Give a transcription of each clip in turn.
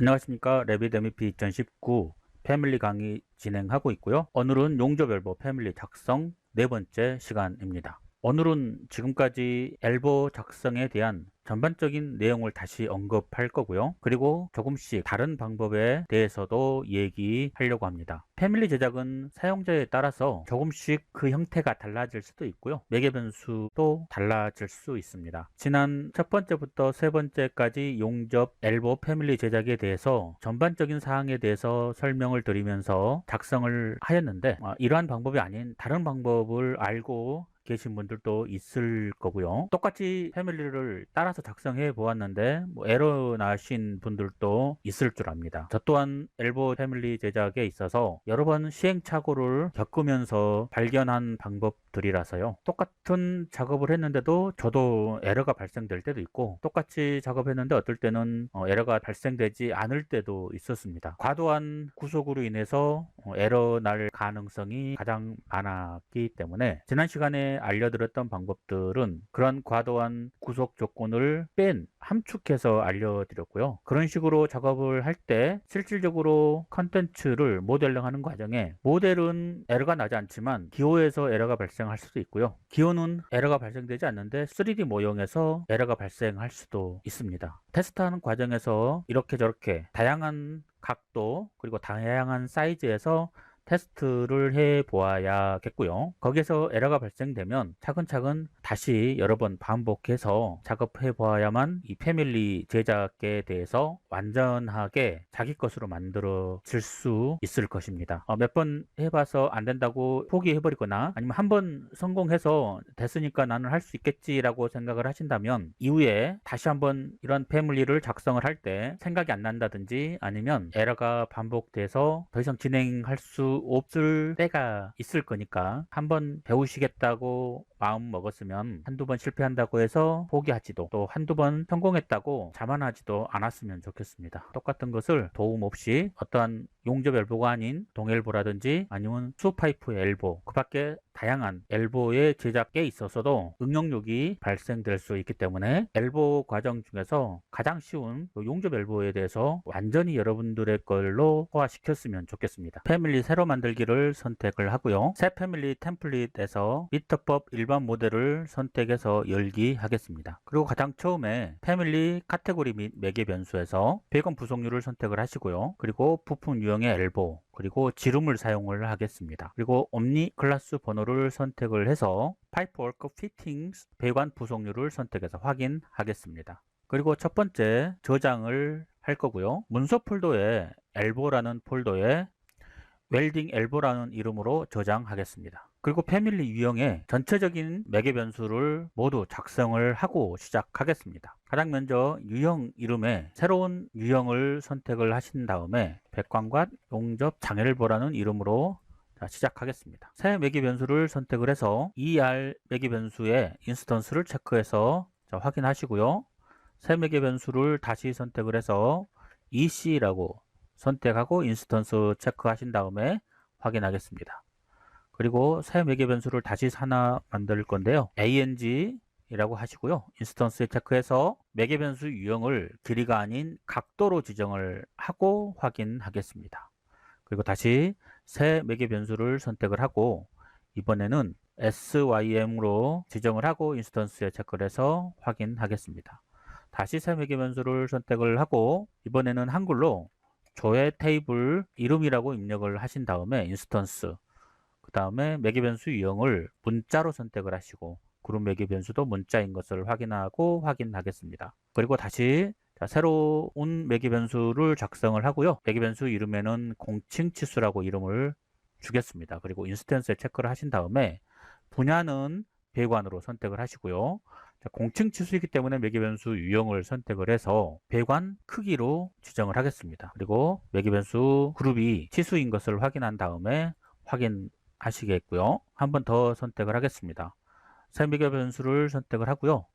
안녕하십니까. 레빗 MVP 2019 패밀리 강의 진행하고 있고요. 오늘은 용접엘보 패밀리 작성 네 번째 시간입니다. 오늘은 지금까지 엘보 작성에 대한 전반적인 내용을 다시 언급할 거고요. 그리고 조금씩 다른 방법에 대해서도 얘기하려고 합니다. 패밀리 제작은 사용자에 따라서 조금씩 그 형태가 달라질 수도 있고요. 매개 변수도 달라질 수 있습니다. 지난 첫 번째부터 세 번째까지 용접 엘보 패밀리 제작에 대해서 전반적인 사항에 대해서 설명을 드리면서 작성을 하였는데 이러한 방법이 아닌 다른 방법을 알고 계신 분들도 있을 거고요. 똑같이 패밀리를 따라서 작성해 보았는데 에러 나신 분들도 있을 줄 압니다. 저 또한 엘보 패밀리 제작에 있어서 여러 번 시행착오를 겪으면서 발견한 방법들이라서요. 똑같은 작업을 했는데도 저도 에러가 발생될 때도 있고, 똑같이 작업했는데 어떨 때는 에러가 발생되지 않을 때도 있었습니다. 과도한 구속으로 인해서 에러 날 가능성이 가장 많았기 때문에 지난 시간에 알려드렸던 방법들은 그런 과도한 구속 조건을 함축해서 알려드렸고요. 그런 식으로 작업을 할 때 실질적으로 컨텐츠를 모델링하는 과정에 모델은 에러가 나지 않지만 기호에서 에러가 발생할 수도 있고요. 기호는 에러가 발생되지 않는데 3D 모형에서 에러가 발생할 수도 있습니다. 테스트하는 과정에서 이렇게 저렇게 다양한 각도 그리고 다양한 사이즈에서 테스트를 해 보아야겠고요. 거기에서 에러가 발생되면 차근차근 다시 여러 번 반복해서 작업해 보아야만 이 패밀리 제작에 대해서 완전하게 자기 것으로 만들어질 수 있을 것입니다. 몇 번 해봐서 안 된다고 포기해 버리거나 아니면 한 번 성공해서 됐으니까 나는 할 수 있겠지라고 생각을 하신다면 이후에 다시 한번 이런 패밀리를 작성을 할 때 생각이 안 난다든지 아니면 에러가 반복돼서 더 이상 진행할 수 없을 때가 있을 거니까 한번 배우시겠다고 마음 먹었으면 한두 번 실패한다고 해서 포기하지도 또 한두 번 성공했다고 자만하지도 않았으면 좋겠습니다. 똑같은 것을 도움 없이 어떠한 용접 엘보가 아닌 동엘보라든지 아니면 수파이프 엘보 그 밖에 다양한 엘보의 제작에 있어서도 응용력이 발생될 수 있기 때문에 엘보 과정 중에서 가장 쉬운 용접 엘보에 대해서 완전히 여러분들의 걸로 소화시켰으면 좋겠습니다. 패밀리 새로 만들기를 선택을 하고요. 새 패밀리 템플릿에서 미터법 일반 모델을 선택해서 열기 하겠습니다. 그리고 가장 처음에 패밀리 카테고리 및 매개 변수에서 배경 구성률을 선택을 하시고요. 그리고 부품 유형의 엘보 그리고 지름을 사용을 하겠습니다. 그리고 옴니 클래스 번호를 선택을 해서 파이프워크 피팅스 배관 부속률을 선택해서 확인하겠습니다. 그리고 첫 번째 저장을 할 거고요. 문서 폴더에 엘보라는 폴더에 웰딩 엘보라는 이름으로 저장하겠습니다. 그리고 패밀리 유형의 전체적인 매개 변수를 모두 작성을 하고 시작하겠습니다. 가장 먼저 유형 이름에 새로운 유형을 선택을 하신 다음에 백광관 용접 장엘보라는 이름으로 시작하겠습니다. 새 매개 변수를 선택을 해서 ER 매개 변수의 인스턴스를 체크해서 확인하시고요. 새 매개 변수를 다시 선택을 해서 EC라고 선택하고 인스턴스 체크하신 다음에 확인하겠습니다. 그리고 새 매개 변수를 다시 하나 만들 건데요. ANG 이라고 하시고요. 인스턴스에 체크해서 매개 변수 유형을 길이가 아닌 각도로 지정을 하고 확인하겠습니다. 그리고 다시 새 매개 변수를 선택을 하고 이번에는 SYM으로 지정을 하고 인스턴스에 체크를 해서 확인하겠습니다. 다시 새 매개 변수를 선택을 하고 이번에는 한글로 조회 테이블 이름이라고 입력을 하신 다음에 인스턴스 그 다음에 매개 변수 유형을 문자로 선택을 하시고 그룹 매개 변수도 문자인 것을 확인하고 확인하겠습니다. 그리고 다시 새로운 매개 변수를 작성을 하고요. 매개 변수 이름에는 공칭 치수라고 이름을 주겠습니다. 그리고 인스턴스에 체크를 하신 다음에 분야는 배관으로 선택을 하시고요. 공칭 치수이기 때문에 매개 변수 유형을 선택을 해서 배관 크기로 지정을 하겠습니다. 그리고 매개 변수 그룹이 치수인 것을 확인한 다음에 확인하시겠고요. 한 번 더 선택을 하겠습니다. 새 매개 변수를 선택을 하고요.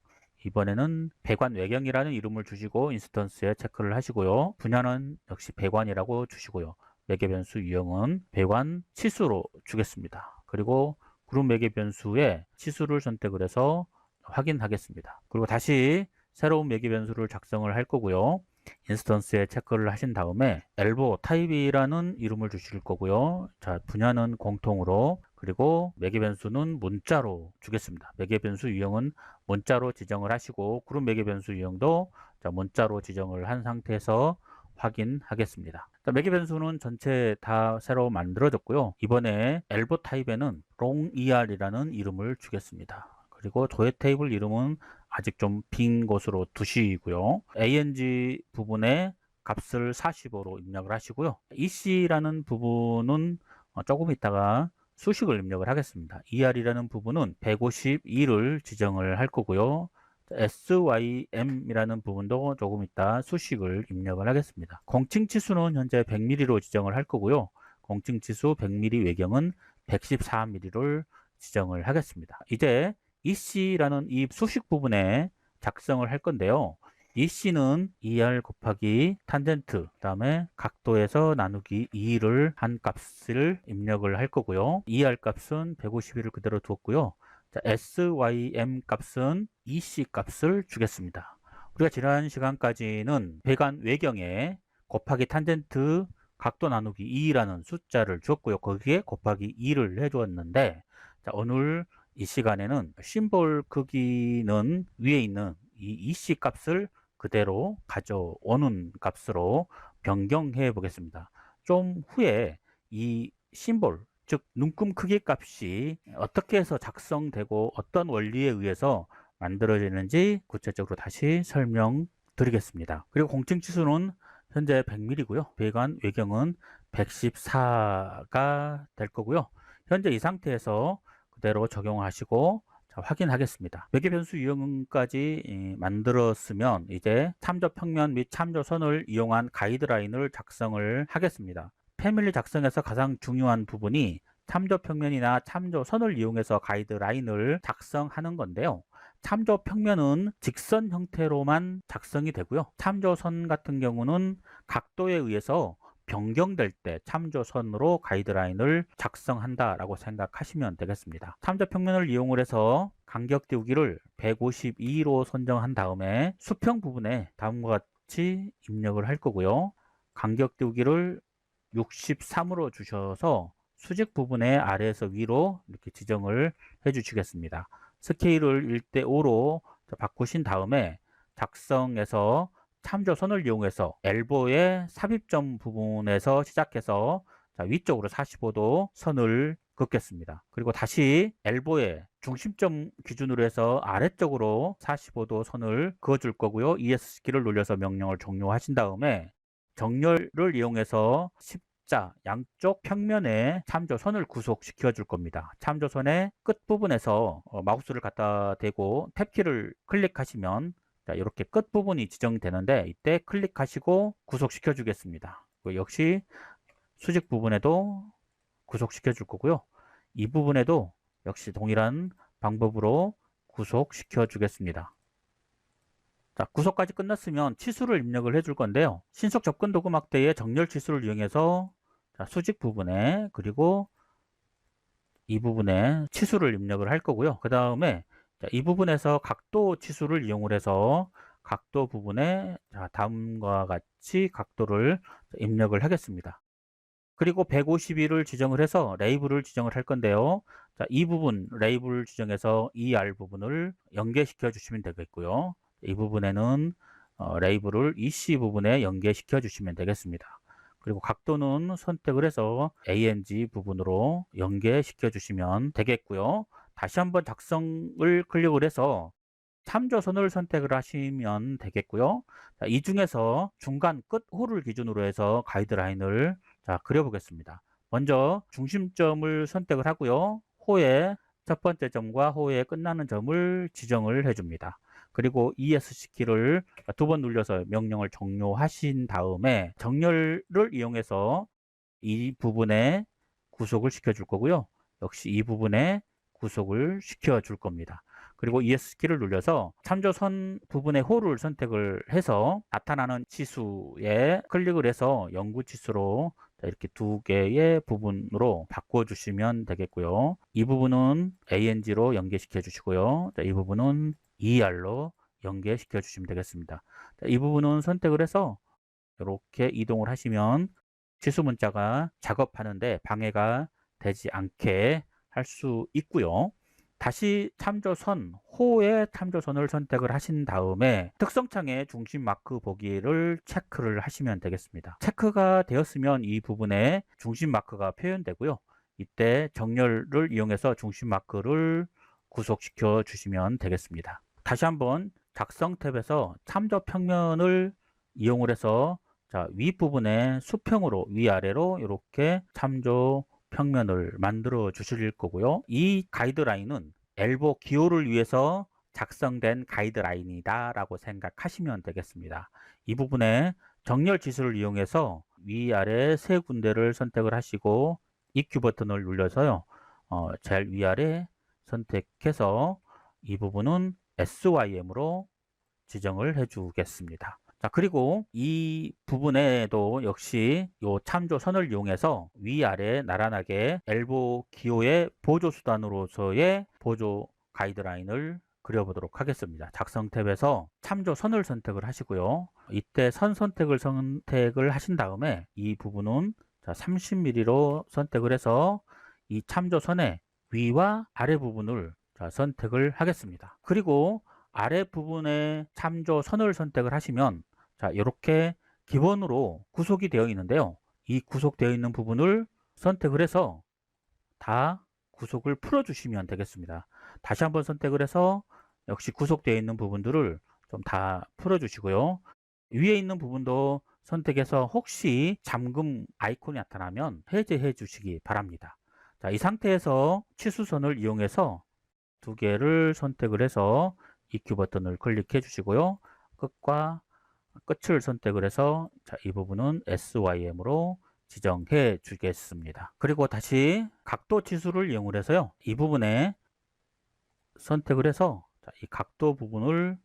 이번에는 배관 외경이라는 이름을 주시고 인스턴스에 체크를 하시고요. 분야는 역시 배관이라고 주시고요. 매개 변수 유형은 배관 치수로 주겠습니다. 그리고 그룹 매개 변수의 치수를 선택을 해서 확인하겠습니다. 그리고 다시 새로운 매개 변수를 작성을 할 거고요. 인스턴스에 체크를 하신 다음에 엘보 타입이라는 이름을 주실 거고요. 자, 분야는 공통으로, 그리고 매개 변수는 문자로 주겠습니다. 매개 변수 유형은 문자로 지정을 하시고, 그룹 매개 변수 유형도 자, 문자로 지정을 한 상태에서 확인하겠습니다. 매개 변수는 전체 다 새로 만들어졌고요. 이번에 엘보 타입에는 롱ER이라는 이름을 주겠습니다. 그리고 조회 테이블 이름은 아직 좀 빈 곳으로 두시고요. ANG 부분에 값을 45로 입력을 하시고요. EC라는 부분은 조금 있다가 수식을 입력을 하겠습니다. ER이라는 부분은 152를 지정을 할 거고요. SYM이라는 부분도 조금 있다 수식을 입력을 하겠습니다. 공칭 치수는 현재 100mm로 지정을 할 거고요. 공칭 치수 100mm 외경은 114mm를 지정을 하겠습니다. 이제 EC라는 이 수식 부분에 작성을 할 건데요. EC는 ER 곱하기 탄젠트, 그 다음에 각도에서 나누기 2를 한 값을 입력을 할 거고요. ER 값은 151을 그대로 두었고요. 자, SYM 값은 EC 값을 주겠습니다. 우리가 지난 시간까지는 배관 외경에 곱하기 탄젠트 각도 나누기 2라는 숫자를 주었고요. 거기에 곱하기 2를 해주었는데, 자, 오늘 이 시간에는 심볼 크기는 위에 있는 이 EC 값을 그대로 가져오는 값으로 변경해 보겠습니다. 좀 후에 이 심볼, 즉 눈금 크기 값이 어떻게 해서 작성되고 어떤 원리에 의해서 만들어지는지 구체적으로 다시 설명드리겠습니다. 그리고 공칭 치수는 현재 100mm고요. 배관 외경은 114가 될 거고요. 현재 이 상태에서 그대로 적용하시고 확인하겠습니다. 매개 변수 유형까지 만들었으면 이제 참조 평면 및 참조선을 이용한 가이드라인을 작성을 하겠습니다. 패밀리 작성에서 가장 중요한 부분이 참조 평면이나 참조선을 이용해서 가이드라인을 작성하는 건데요. 참조 평면은 직선 형태로만 작성이 되고요. 참조선 같은 경우는 각도에 의해서 변경될 때 참조선으로 가이드라인을 작성한다라고 생각하시면 되겠습니다. 참조 평면을 이용을 해서 간격 띄우기를 152로 선정한 다음에 수평 부분에 다음과 같이 입력을 할 거고요. 간격 띄우기를 63으로 주셔서 수직 부분에 아래에서 위로 이렇게 지정을 해 주시겠습니다. 스케일을 1:5로 바꾸신 다음에 작성에서 참조선을 이용해서 엘보의 삽입점 부분에서 시작해서 위쪽으로 45도 선을 긋겠습니다. 그리고 다시 엘보의 중심점 기준으로 해서 아래쪽으로 45도 선을 그어줄 거고요. ESC키를 눌려서 명령을 종료하신 다음에 정렬을 이용해서 십자 양쪽 평면에 참조선을 구속시켜 줄 겁니다. 참조선의 끝부분에서 마우스를 갖다 대고 탭키를 클릭하시면 자, 이렇게 끝부분이 지정되는데 이때 클릭하시고 구속시켜 주겠습니다. 역시 수직 부분에도 구속시켜 줄 거고요. 이 부분에도 역시 동일한 방법으로 구속시켜 주겠습니다. 자, 구속까지 끝났으면 치수를 입력을 해줄 건데요. 신속 접근 도구 막대의 정렬 치수를 이용해서 자, 수직 부분에 그리고 이 부분에 치수를 입력을 할 거고요. 그 다음에 이 부분에서 각도 치수를 이용을 해서 각도 부분에 자, 다음과 같이 각도를 입력을 하겠습니다. 그리고 152를 지정을 해서 레이블을 지정을 할 건데요. 자, 이 부분 레이블 지정해서 ER 부분을 연계시켜 주시면 되겠고요. 이 부분에는 레이블을 EC 부분에 연계시켜 주시면 되겠습니다. 그리고 각도는 선택을 해서 ANG 부분으로 연계시켜 주시면 되겠고요. 다시 한번 작성을 클릭을 해서 참조선을 선택을 하시면 되겠고요. 자, 이 중에서 중간 끝 호를 기준으로 해서 가이드라인을 자, 그려보겠습니다. 먼저 중심점을 선택을 하고요. 호의 첫 번째 점과 호의 끝나는 점을 지정을 해줍니다. 그리고 ESC키를 두 번 눌려서 명령을 종료하신 다음에 정렬을 이용해서 이 부분에 구속을 시켜줄 거고요. 역시 이 부분에 구속을 시켜줄 겁니다. 그리고 ES키를 눌려서 참조선 부분의 호를 선택을 해서 나타나는 치수에 클릭을 해서 영구 치수로 이렇게 두 개의 부분으로 바꿔주시면 되겠고요. 이 부분은 ANG로 연계시켜 주시고요. 이 부분은 ER로 연계시켜 주시면 되겠습니다. 자, 이 부분은 선택을 해서 이렇게 이동을 하시면 취소 문자가 작업하는데 방해가 되지 않게 할 수 있고요. 다시 참조선, 호의 참조선을 선택을 하신 다음에 특성창에 중심 마크 보기를 체크를 하시면 되겠습니다. 체크가 되었으면 이 부분에 중심 마크가 표현되고요. 이때 정렬을 이용해서 중심 마크를 구속시켜 주시면 되겠습니다. 다시 한번 작성 탭에서 참조 평면을 이용을 해서 자, 윗부분에 수평으로 위아래로 이렇게 참조 평면을 만들어 주실 거고요. 이 가이드라인은 엘보 기호를 위해서 작성된 가이드라인이다 라고 생각하시면 되겠습니다. 이 부분에 정렬 지수를 이용해서 위아래 세 군데를 선택을 하시고 EQ 버튼을 눌러서요. 제일 위아래 선택해서 이 부분은 SYM으로 지정을 해 주겠습니다. 자, 그리고 이 부분에도 역시 요 참조선을 이용해서 위아래 나란하게 엘보 기호의 보조 수단으로서의 보조 가이드라인을 그려보도록 하겠습니다. 작성 탭에서 참조선을 선택을 하시고요. 이때 선 선택을 하신 다음에 이 부분은 30mm로 선택을 해서 이 참조선의 위와 아래 부분을 선택을 하겠습니다. 그리고 아래 부분에 참조선을 선택을 하시면 자, 이렇게 기본으로 구속이 되어 있는데요. 이 구속되어 있는 부분을 선택을 해서 다 구속을 풀어 주시면 되겠습니다. 다시 한번 선택을 해서 역시 구속되어 있는 부분들을 좀 다 풀어 주시고요. 위에 있는 부분도 선택해서 혹시 잠금 아이콘이 나타나면 해제해 주시기 바랍니다. 자, 이 상태에서 치수선을 이용해서 두 개를 선택을 해서 EQ 버튼을 클릭해 주시고요. 끝을 선택을 해서 자, 이 부분은 SYM으로 지정해 주겠습니다. 그리고 다시 각도 치수를 이용을 해서요. 이 부분에 선택을 해서 자, 이 각도 부분을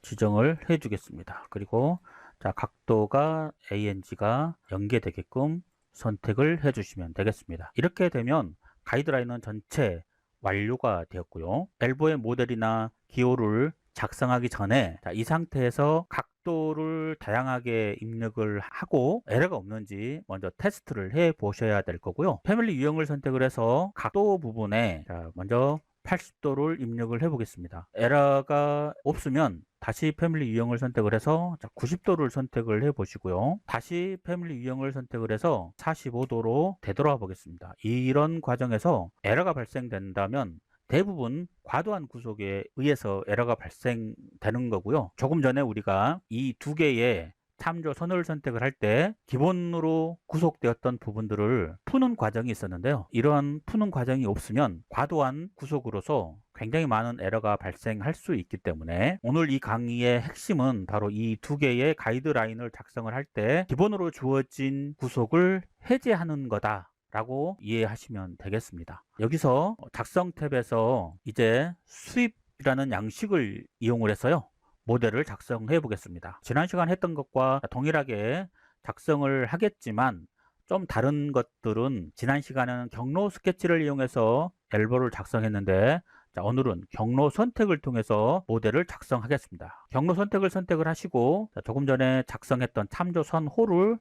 지정을 해 주겠습니다. 그리고 자, 각도가 ANG가 연계되게끔 선택을 해 주시면 되겠습니다. 이렇게 되면 가이드라인은 전체 완료가 되었고요. 엘보의 모델이나 기호를 작성하기 전에 자, 이 상태에서 각도를 다양하게 입력을 하고 에러가 없는지 먼저 테스트를 해 보셔야 될 거고요. 패밀리 유형을 선택을 해서 각도 부분에 자, 먼저 80도를 입력을 해 보겠습니다. 에러가 없으면 다시 패밀리 유형을 선택을 해서 90도를 선택을 해 보시고요. 다시 패밀리 유형을 선택을 해서 45도로 되돌아 보겠습니다. 이런 과정에서 에러가 발생된다면 대부분 과도한 구속에 의해서 에러가 발생되는 거고요. 조금 전에 우리가 이 두 개의 참조선을 선택을 할 때 기본으로 구속되었던 부분들을 푸는 과정이 있었는데요. 이러한 푸는 과정이 없으면 과도한 구속으로서 굉장히 많은 에러가 발생할 수 있기 때문에 오늘 이 강의의 핵심은 바로 이 두 개의 가이드라인을 작성을 할 때 기본으로 주어진 구속을 해제하는 거다 라고 이해하시면 되겠습니다. 여기서 작성 탭에서 이제 수입이라는 양식을 이용을 해서요. 모델을 작성해 보겠습니다. 지난 시간 했던 것과 동일하게 작성을 하겠지만 좀 다른 것들은 지난 시간에는 경로 스케치를 이용해서 엘보를 작성했는데 자, 오늘은 경로 선택을 통해서 모델을 작성하겠습니다. 경로 선택을 하시고 자, 조금 전에 작성했던 참조선 호를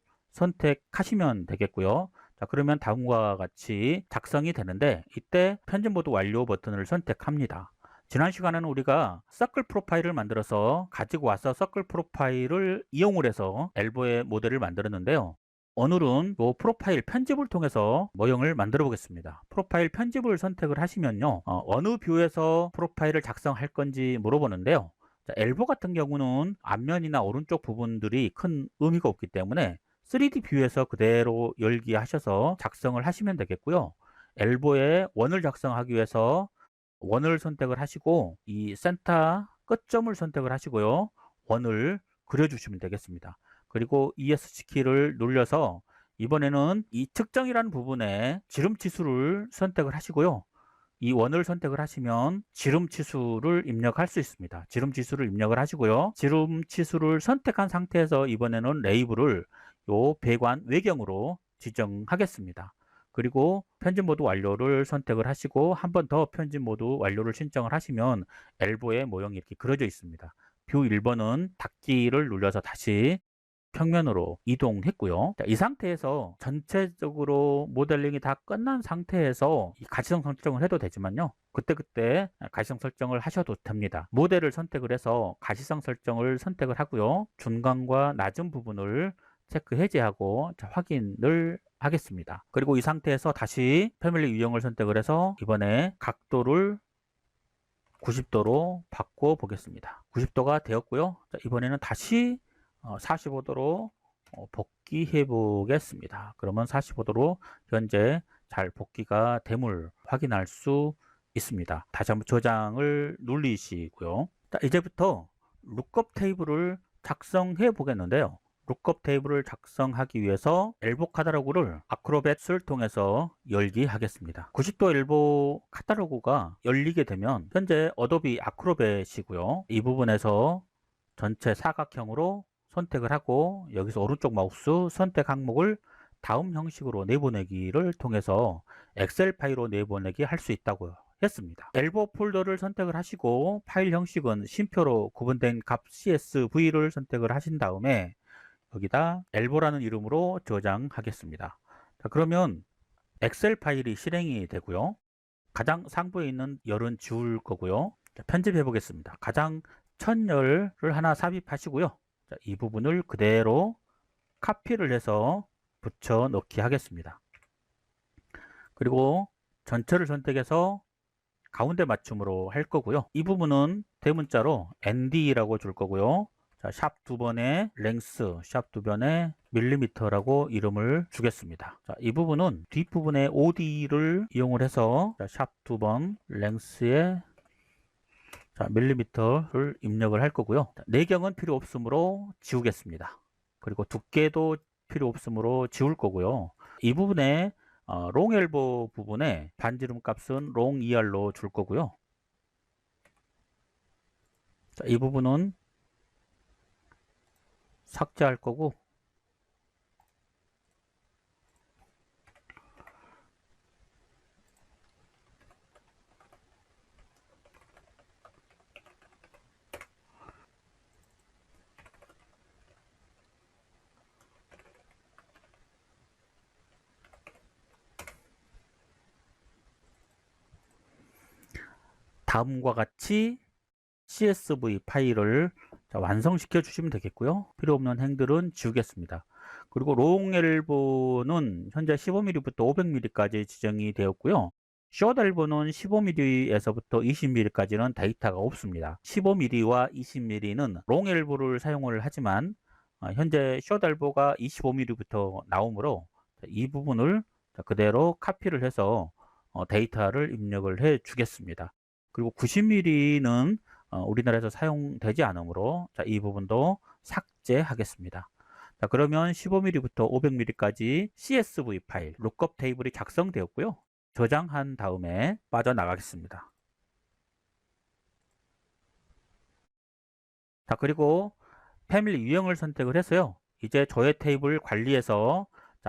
선택하시면 되겠고요. 자, 그러면 다음과 같이 작성이 되는데 이때 편집 모드 완료 버튼을 선택합니다. 지난 시간에는 우리가 서클 프로파일을 만들어서 가지고 와서 서클 프로파일을 이용을 해서 엘보의 모델을 만들었는데요. 오늘은 이 프로파일 편집을 통해서 모형을 만들어 보겠습니다. 프로파일 편집을 선택을 하시면요. 어느 뷰에서 프로파일을 작성할 건지 물어보는데요. 자, 엘보 같은 경우는 앞면이나 오른쪽 부분들이 큰 의미가 없기 때문에 3D 뷰에서 그대로 열기 하셔서 작성을 하시면 되겠고요. 엘보의 원을 작성하기 위해서 원을 선택을 하시고 이 센터 끝점을 선택을 하시고요. 원을 그려주시면 되겠습니다. 그리고 ESC 키를 눌러서 이번에는 이 측정이라는 부분에 지름 치수를 선택을 하시고요. 이 원을 선택을 하시면 지름 치수를 입력할 수 있습니다. 지름 치수를 입력을 하시고요. 지름 치수를 선택한 상태에서 이번에는 레이블을 요 배관 외경으로 지정하겠습니다. 그리고 편집 모드 완료를 선택을 하시고 한 번 더 편집 모드 완료를 신청을 하시면 엘보의 모형이 이렇게 그려져 있습니다. 뷰 1번은 닫기를 눌러서 다시 평면으로 이동했고요. 자, 이 상태에서 전체적으로 모델링이 다 끝난 상태에서 이 가시성 설정을 해도 되지만요. 그때그때 가시성 설정을 하셔도 됩니다. 모델을 선택을 해서 가시성 설정을 선택을 하고요. 중간과 낮은 부분을 체크 해제하고 자, 확인을 하겠습니다. 그리고 이 상태에서 다시 패밀리 유형을 선택을 해서 이번에 각도를 90도로 바꿔 보겠습니다. 90도가 되었고요. 자, 이번에는 다시 45도로 복귀해 보겠습니다. 그러면 45도로 현재 잘 복귀가 됨을 확인할 수 있습니다. 다시 한번 저장을 누르시고요. 자, 이제부터 룩업 테이블을 작성해 보겠는데요. 룩업 테이블을 작성하기 위해서 엘보 카탈로그를 아크로벳을 통해서 열기 하겠습니다. 90도 엘보 카탈로그가 열리게 되면 현재 어도비 아크로벳이고요. 이 부분에서 전체 사각형으로 선택을 하고 여기서 오른쪽 마우스 선택 항목을 다음 형식으로 내보내기를 통해서 엑셀 파일로 내보내기 할 수 있다고 했습니다. 엘보 폴더를 선택을 하시고 파일 형식은 쉼표로 구분된 값 CSV를 선택을 하신 다음에 여기다 엘보라는 이름으로 저장하겠습니다. 자, 그러면 엑셀 파일이 실행이 되고요. 가장 상부에 있는 열은 지울 거고요. 자, 편집해 보겠습니다. 가장 첫 열을 하나 삽입하시고요. 자, 이 부분을 그대로 카피를 해서 붙여 넣기 하겠습니다. 그리고 전체를 선택해서 가운데 맞춤으로 할 거고요. 이 부분은 대문자로 ND라고 줄 거고요. 자, 샵 두 번에 랭스, 샵 두 번에 밀리미터라고 이름을 주겠습니다. 자, 이 부분은 뒷부분에 OD를 이용을 해서 샵 두 번 랭스에 자, 밀리미터를 입력을 할 거고요. 자, 내경은 필요 없으므로 지우겠습니다. 그리고 두께도 필요 없으므로 지울 거고요. 이 부분에 롱 엘보 부분에 반지름 값은 롱 ER로 줄 거고요. 자, 이 부분은 삭제할 거고 다음과 같이 CSV 파일을 완성시켜 주시면 되겠고요. 필요 없는 행들은 지우겠습니다. 그리고 롱 엘보는 현재 15mm부터 500mm까지 지정이 되었고요. 숏 엘보는 15mm에서부터 20mm까지는 데이터가 없습니다. 15mm와 20mm는 롱 엘보를 사용을 하지만 현재 숏 엘보가 25mm부터 나오므로 이 부분을 그대로 카피를 해서 데이터를 입력을 해 주겠습니다. 그리고 90mm는 우리나라에서 사용되지 않으므로 이 부분도 삭제하겠습니다. 자, 그러면 15mm부터 500mm까지 CSV 파일, 룩업 테이블이 작성되었고요. 저장한 다음에 빠져나가겠습니다. 자, 그리고 패밀리 유형을 선택을 해서요. 이제 조회 테이블 관리에서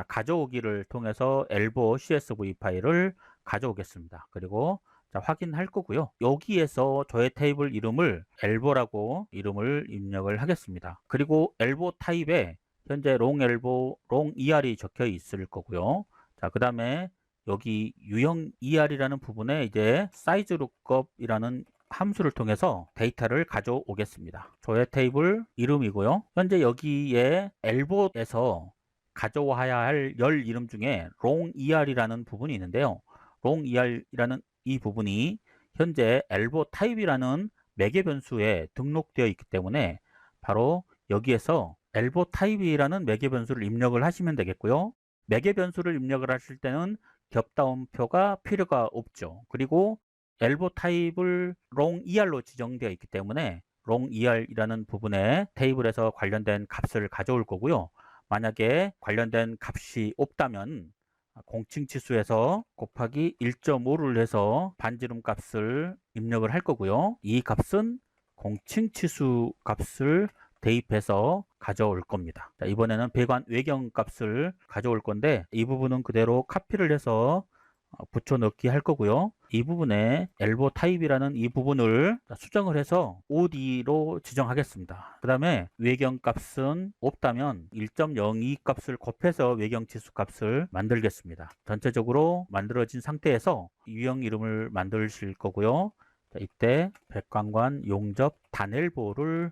가져오기를 통해서 엘보 CSV 파일을 가져오겠습니다. 그리고 확인할 거고요. 여기에서 저의 테이블 이름을 엘보라고 이름을 입력을 하겠습니다. 그리고 엘보 타입에 현재 롱 엘보, 롱 ER이 적혀 있을 거고요. 자, 그 다음에 여기 유형 ER이라는 부분에 이제 사이즈 룩업이라는 함수를 통해서 데이터를 가져오겠습니다. 저의 테이블 이름이고요. 현재 여기에 엘보에서 가져와야 할 열 이름 중에 롱 ER이라는 부분이 있는데요. 롱 ER이라는 이 부분이 현재 엘보 타입이라는 매개 변수에 등록되어 있기 때문에 바로 여기에서 엘보 타입이라는 매개 변수를 입력을 하시면 되겠고요. 매개 변수를 입력을 하실 때는 겹다운표가 필요가 없죠. 그리고 엘보 타입을 롱 ER로 지정되어 있기 때문에 롱 ER이라는 부분에 테이블에서 관련된 값을 가져올 거고요. 만약에 관련된 값이 없다면 공칭 치수에서 곱하기 1.5를 해서 반지름 값을 입력을 할 거고요. 이 값은 공칭 치수 값을 대입해서 가져올 겁니다. 자, 이번에는 배관 외경값을 가져올 건데 이 부분은 그대로 카피를 해서 붙여넣기 할 거고요. 이 부분에 엘보 타입이라는 이 부분을 수정을 해서 OD로 지정하겠습니다. 그 다음에 외경 값은 없다면 1.02 값을 곱해서 외경 지수 값을 만들겠습니다. 전체적으로 만들어진 상태에서 유형 이름을 만드실 거고요. 자, 이때 백광관 용접 단엘보를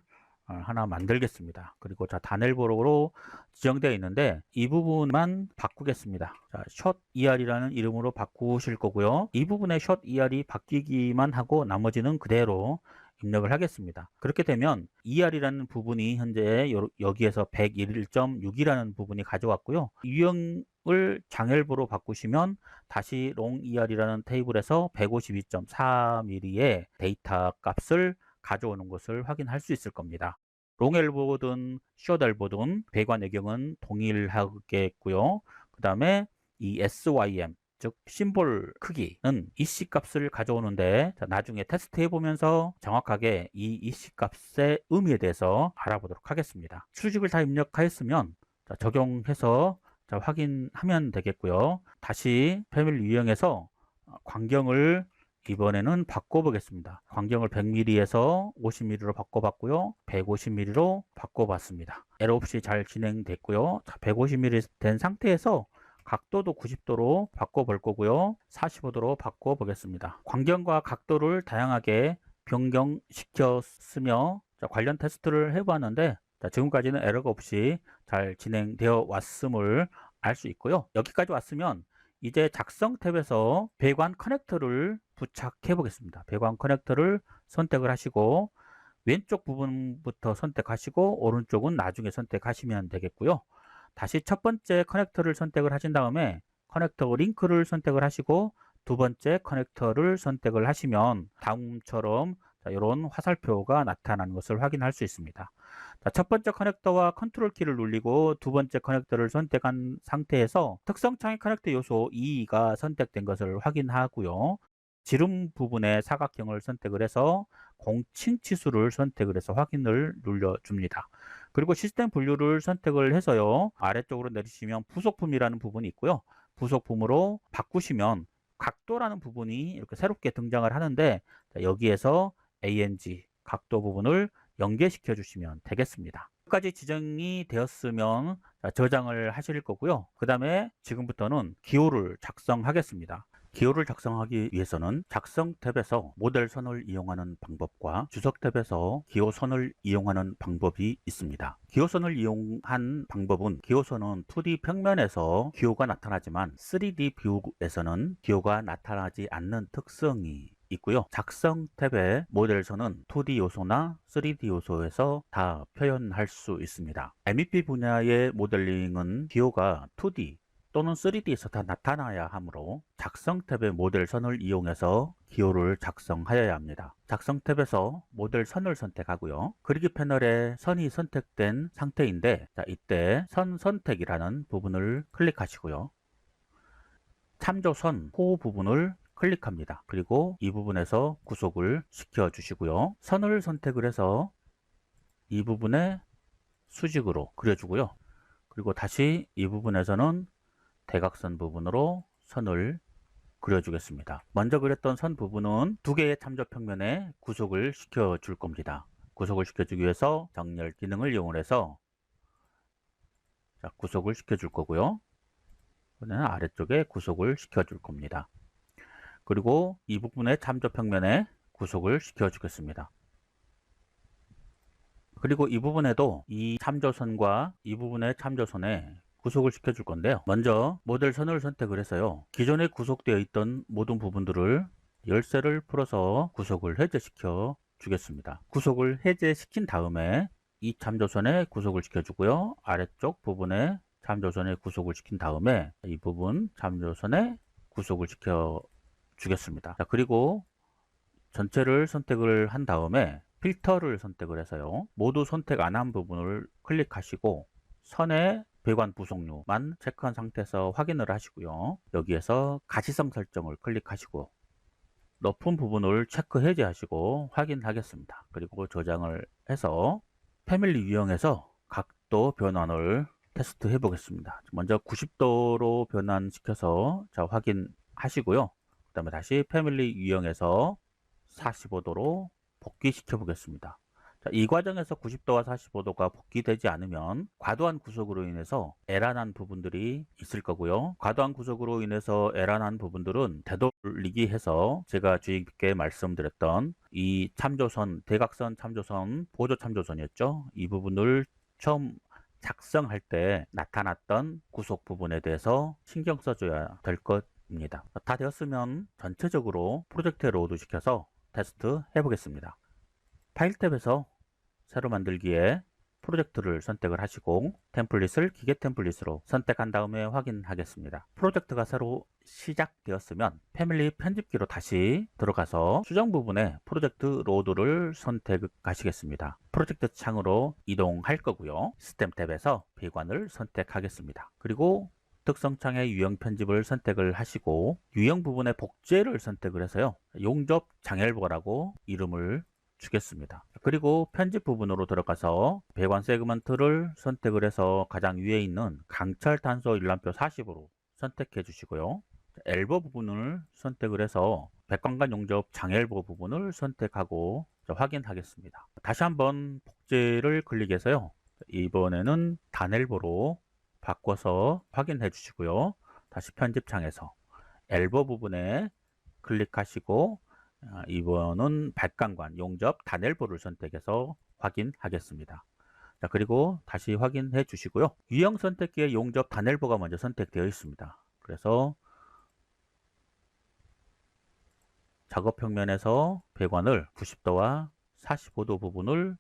하나 만들겠습니다. 그리고 자, 단엘보로 지정되어 있는데 이 부분만 바꾸겠습니다. 자, 숏 ER이라는 이름으로 바꾸실 거고요. 이 부분에 숏 ER이 바뀌기만 하고 나머지는 그대로 입력을 하겠습니다. 그렇게 되면 ER이라는 부분이 현재 여기에서 101.6이라는 부분이 가져왔고요. 유형을 장엘보로 바꾸시면 다시 롱 ER이라는 테이블에서 152.4mm의 데이터 값을 가져오는 것을 확인할 수 있을 겁니다. 롱 엘보든 숏 엘보든 배관 외경은 동일하겠고요. 그 다음에 이 SYM 즉 심볼 크기는 EC 값을 가져오는데 자, 나중에 테스트 해보면서 정확하게 이 EC 값의 의미에 대해서 알아보도록 하겠습니다. 수직을 다 입력하였으면 자, 적용해서 자, 확인하면 되겠고요. 다시 패밀리 유형에서 광경을 이번에는 바꿔보겠습니다. 광경을 100mm에서 50mm로 바꿔봤고요. 150mm로 바꿔봤습니다. 에러 없이 잘 진행됐고요. 150mm 된 상태에서 각도도 90도로 바꿔볼 거고요. 45도로 바꿔보겠습니다. 광경과 각도를 다양하게 변경시켰으며 관련 테스트를 해봤는데 지금까지는 에러가 없이 잘 진행되어 왔음을 알 수 있고요. 여기까지 왔으면 이제 작성 탭에서 배관 커넥터를 부착해 보겠습니다. 배관 커넥터를 선택을 하시고 왼쪽 부분부터 선택하시고 오른쪽은 나중에 선택하시면 되겠고요. 다시 첫 번째 커넥터를 선택을 하신 다음에 커넥터 링크를 선택을 하시고 두 번째 커넥터를 선택을 하시면 다음처럼 이런 화살표가 나타나는 것을 확인할 수 있습니다. 자, 첫 번째 커넥터와 컨트롤 키를 누르고 두 번째 커넥터를 선택한 상태에서 특성창의 커넥터 요소 2가 선택된 것을 확인하고요. 지름 부분의 사각형을 선택을 해서 공칭 치수를 선택을 해서 확인을 눌러줍니다. 그리고 시스템 분류를 선택을 해서요. 아래쪽으로 내리시면 부속품이라는 부분이 있고요. 부속품으로 바꾸시면 각도라는 부분이 이렇게 새롭게 등장을 하는데 여기에서 ANG 각도 부분을 연계시켜 주시면 되겠습니다. 여기까지 지정이 되었으면 저장을 하실 거고요. 그 다음에 지금부터는 기호를 작성하겠습니다. 기호를 작성하기 위해서는 작성 탭에서 모델 선을 이용하는 방법과 주석 탭에서 기호선을 이용하는 방법이 있습니다. 기호선을 이용한 방법은 기호선은 2D 평면에서 기호가 나타나지만 3D 뷰에서는 기호가 나타나지 않는 특성이 있고요. 작성 탭의 모델선은 2D 요소나 3D 요소에서 다 표현할 수 있습니다. MEP 분야의 모델링은 기호가 2D 또는 3D에서 다 나타나야 하므로 작성 탭의 모델 선을 이용해서 기호를 작성하여야 합니다. 작성 탭에서 모델 선을 선택하고요. 그리기 패널에 선이 선택된 상태인데 자, 이때 선 선택이라는 부분을 클릭하시고요. 참조선 호 부분을 클릭합니다. 그리고 이 부분에서 구속을 시켜 주시고요. 선을 선택을 해서 이 부분에 수직으로 그려주고요. 그리고 다시 이 부분에서는 대각선 부분으로 선을 그려주겠습니다. 먼저 그렸던 선 부분은 두 개의 참조 평면에 구속을 시켜 줄 겁니다. 구속을 시켜주기 위해서 정렬 기능을 이용해서 구속을 시켜 줄 거고요. 이번에는 아래쪽에 구속을 시켜 줄 겁니다. 그리고 이 부분의 참조 평면에 구속을 시켜 주겠습니다. 그리고 이 부분에도 이 참조선과 이 부분의 참조선에 구속을 시켜 줄 건데요. 먼저 모델 선을 선택을 해서요. 기존에 구속되어 있던 모든 부분들을 열쇠를 풀어서 구속을 해제시켜 주겠습니다. 구속을 해제시킨 다음에 이 참조선에 구속을 시켜 주고요. 아래쪽 부분에 참조선에 구속을 시킨 다음에 이 부분 참조선에 구속을 시켜 주겠습니다. 자, 그리고 전체를 선택을 한 다음에 필터를 선택을 해서요. 모두 선택 안 한 부분을 클릭하시고 선의 배관 부속류만 체크한 상태에서 확인을 하시고요. 여기에서 가시성 설정을 클릭하시고 높은 부분을 체크 해제하시고 확인하겠습니다. 그리고 저장을 해서 패밀리 유형에서 각도 변환을 테스트 해 보겠습니다. 먼저 90도로 변환시켜서 자, 확인하시고요. 그 다음에 다시 패밀리 유형에서 45도로 복귀시켜 보겠습니다. 자, 이 과정에서 90도와 45도가 복귀되지 않으면 과도한 구속으로 인해서 에러난 부분들이 있을 거고요. 과도한 구속으로 인해서 에러난 부분들은 되돌리기 해서 제가 주의 깊게 말씀드렸던 이 참조선, 대각선 참조선, 보조 참조선이었죠. 이 부분을 처음 작성할 때 나타났던 구속 부분에 대해서 신경 써줘야 될 것입니다. 다 되었으면 전체적으로 프로젝트에 로드 시켜서 테스트 해보겠습니다. 파일 탭에서 새로 만들기에 프로젝트를 선택을 하시고 템플릿을 기계 템플릿으로 선택한 다음에 확인하겠습니다. 프로젝트가 새로 시작되었으면 패밀리 편집기로 다시 들어가서 수정 부분에 프로젝트 로드를 선택하시겠습니다. 프로젝트 창으로 이동할 거고요. 시스템 탭에서 배관을 선택하겠습니다. 그리고 특성창의 유형 편집을 선택을 하시고 유형 부분의 복제를 선택을 해서요. 용접 장엘보라고 이름을 주겠습니다. 그리고 편집 부분으로 들어가서 배관 세그먼트를 선택을 해서 가장 위에 있는 강철 탄소 일람표 40으로 선택해 주시고요. 엘보 부분을 선택을 해서 백광관 용접 장엘보 부분을 선택하고 확인하겠습니다. 다시 한번 복제를 클릭해서요. 이번에는 단엘보로 바꿔서 확인해 주시고요. 다시 편집창에서 엘보 부분에 클릭하시고 이번은 백광관 용접 단엘보를 선택해서 확인하겠습니다. 자, 그리고 다시 확인해 주시고요. 유형 선택기에 용접 단엘보가 먼저 선택되어 있습니다. 그래서 작업 평면에서 배관을 90도와 45도 부분을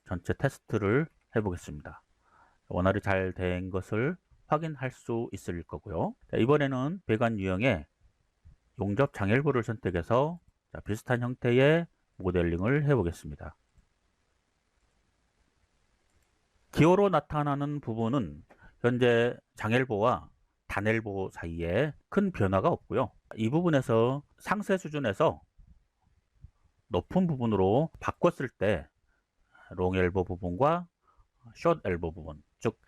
전체 테스트를 해 보겠습니다. 원활히 잘 된 것을 확인할 수 있을 거고요. 자, 이번에는 배관 유형에 용접 장엘보를 선택해서 자, 비슷한 형태의 모델링을 해 보겠습니다. 기호로 나타나는 부분은 현재 장엘보와 단엘보 사이에 큰 변화가 없고요. 이 부분에서 상세 수준에서 높은 부분으로 바꿨을 때 롱엘보 부분과 숏엘보 부분, 즉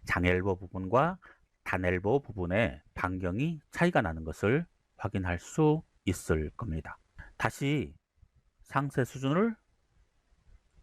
장엘보 부분과 단엘보 부분의 반경이 차이가 나는 것을 확인할 수 있을 겁니다. 다시 상세 수준을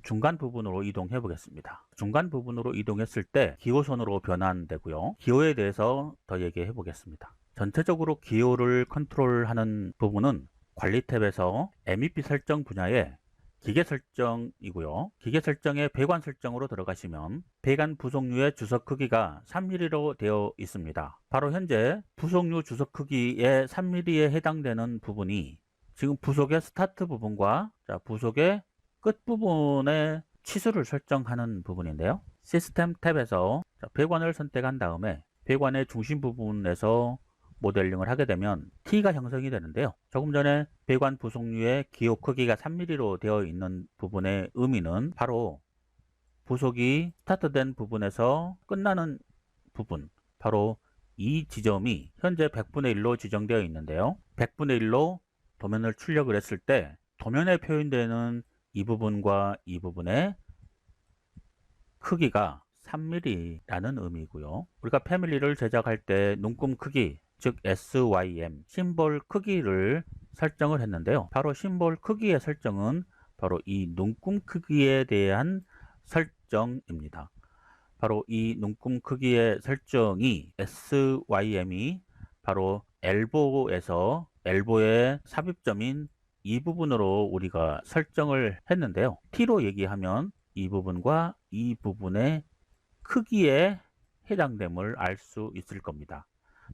중간 부분으로 이동해 보겠습니다. 중간 부분으로 이동했을 때 기호선으로 변환되고요. 기호에 대해서 더 얘기해 보겠습니다. 전체적으로 기호를 컨트롤하는 부분은 관리 탭에서 MEP 설정 분야에 기계 설정이고요. 기계 설정의 배관 설정으로 들어가시면 배관 부속류의 주석 크기가 3mm로 되어 있습니다. 바로 현재 부속류 주석 크기의 3mm에 해당되는 부분이 지금 부속의 스타트 부분과 부속의 끝부분의 치수를 설정하는 부분인데요. 시스템 탭에서 배관을 선택한 다음에 배관의 중심 부분에서 모델링을 하게 되면 T가 형성이 되는데요. 조금 전에 배관 부속류의 기호 크기가 3mm로 되어 있는 부분의 의미는 바로 부속이 스타트된 부분에서 끝나는 부분, 바로 이 지점이 현재 100분의 1로 지정되어 있는데요. 100분의 1로 도면을 출력을 했을 때 도면에 표현되는 이 부분과 이 부분의 크기가 3mm라는 의미고요. 우리가 패밀리를 제작할 때 눈금 크기, 즉 SYM, 심볼 크기를 설정을 했는데요. 바로 심볼 크기의 설정은 바로 이 눈금 크기에 대한 설정입니다. 바로 이 눈금 크기의 설정이 SYM이 바로 엘보에서 엘보의 삽입점인 이 부분으로 우리가 설정을 했는데요. T로 얘기하면 이 부분과 이 부분의 크기에 해당됨을 알 수 있을 겁니다.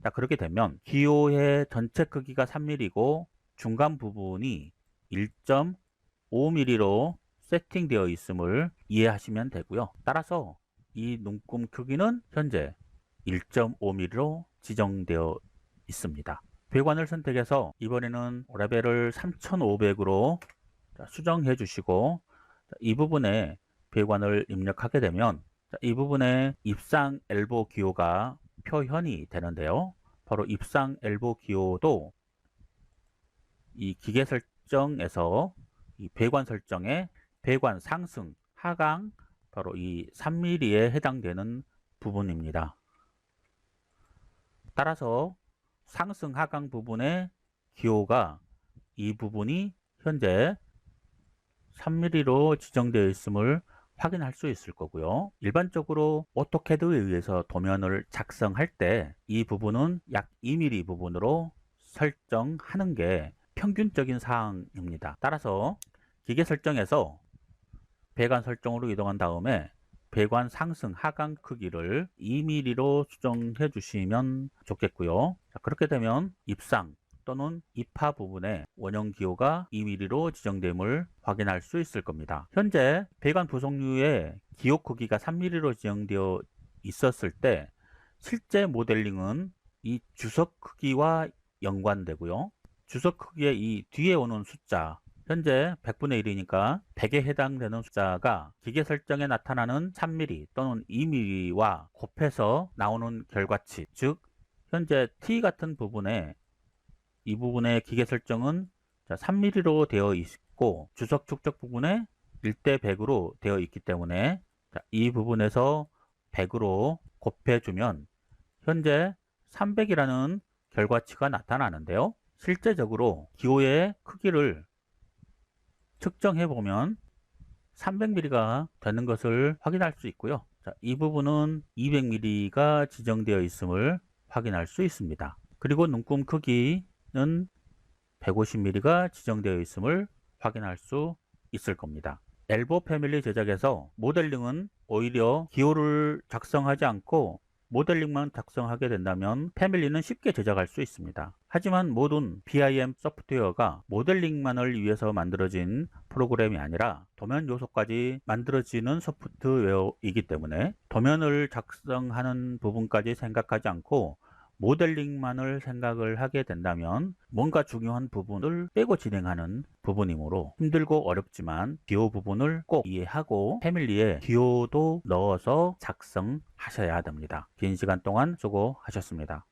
자, 그렇게 되면 기호의 전체 크기가 3mm이고 중간 부분이 1.5mm로 세팅되어 있음을 이해하시면 되고요. 따라서 이 눈금 크기는 현재 1.5mm로 지정되어 있습니다. 배관을 선택해서 이번에는 레벨을 3500으로 수정해 주시고 이 부분에 배관을 입력하게 되면 이 부분에 입상 엘보 기호가 표현이 되는데요. 바로 입상 엘보 기호도 이 기계 설정에서 이 배관 설정에 배관 상승, 하강, 바로 이 3mm에 해당되는 부분입니다. 따라서 상승 하강 부분의 기호가 이 부분이 현재 3mm로 지정되어 있음을 확인할 수 있을 거고요. 일반적으로 오토캐드에 의해서 도면을 작성할 때 이 부분은 약 2mm 부분으로 설정하는 게 평균적인 사항입니다. 따라서 기계 설정에서 배관 설정으로 이동한 다음에 배관 상승 하강 크기를 2mm로 수정해 주시면 좋겠고요. 자, 그렇게 되면 입상 또는 입하 부분에 원형 기호가 2mm로 지정됨을 확인할 수 있을 겁니다. 현재 배관 부속류의 기호 크기가 3mm로 지정되어 있었을 때 실제 모델링은 이 주석 크기와 연관되고요. 주석 크기의 이 뒤에 오는 숫자, 현재 100분의 1이니까 100에 해당되는 숫자가 기계 설정에 나타나는 3mm 또는 2mm와 곱해서 나오는 결과치, 즉 현재 T 같은 부분에 이 부분의 기계 설정은 3mm로 되어 있고 주석 축적 부분에 1대 100으로 되어 있기 때문에 이 부분에서 100으로 곱해주면 현재 300이라는 결과치가 나타나는데요. 실제적으로 기호의 크기를 측정해 보면 300mm가 되는 것을 확인할 수 있고요. 자, 이 부분은 200mm가 지정되어 있음을 확인할 수 있습니다. 그리고 눈금 크기는 150mm가 지정되어 있음을 확인할 수 있을 겁니다. 엘보 패밀리 제작에서 모델링은 오히려 기호를 작성하지 않고 모델링만 작성하게 된다면 패밀리는 쉽게 제작할 수 있습니다. 하지만 모든 BIM 소프트웨어가 모델링만을 위해서 만들어진 프로그램이 아니라 도면 요소까지 만들어지는 소프트웨어이기 때문에 도면을 작성하는 부분까지 생각하지 않고 모델링만을 생각을 하게 된다면 뭔가 중요한 부분을 빼고 진행하는 부분이므로 힘들고 어렵지만 기호 부분을 꼭 이해하고 패밀리에 기호도 넣어서 작성하셔야 됩니다. 긴 시간 동안 수고하셨습니다.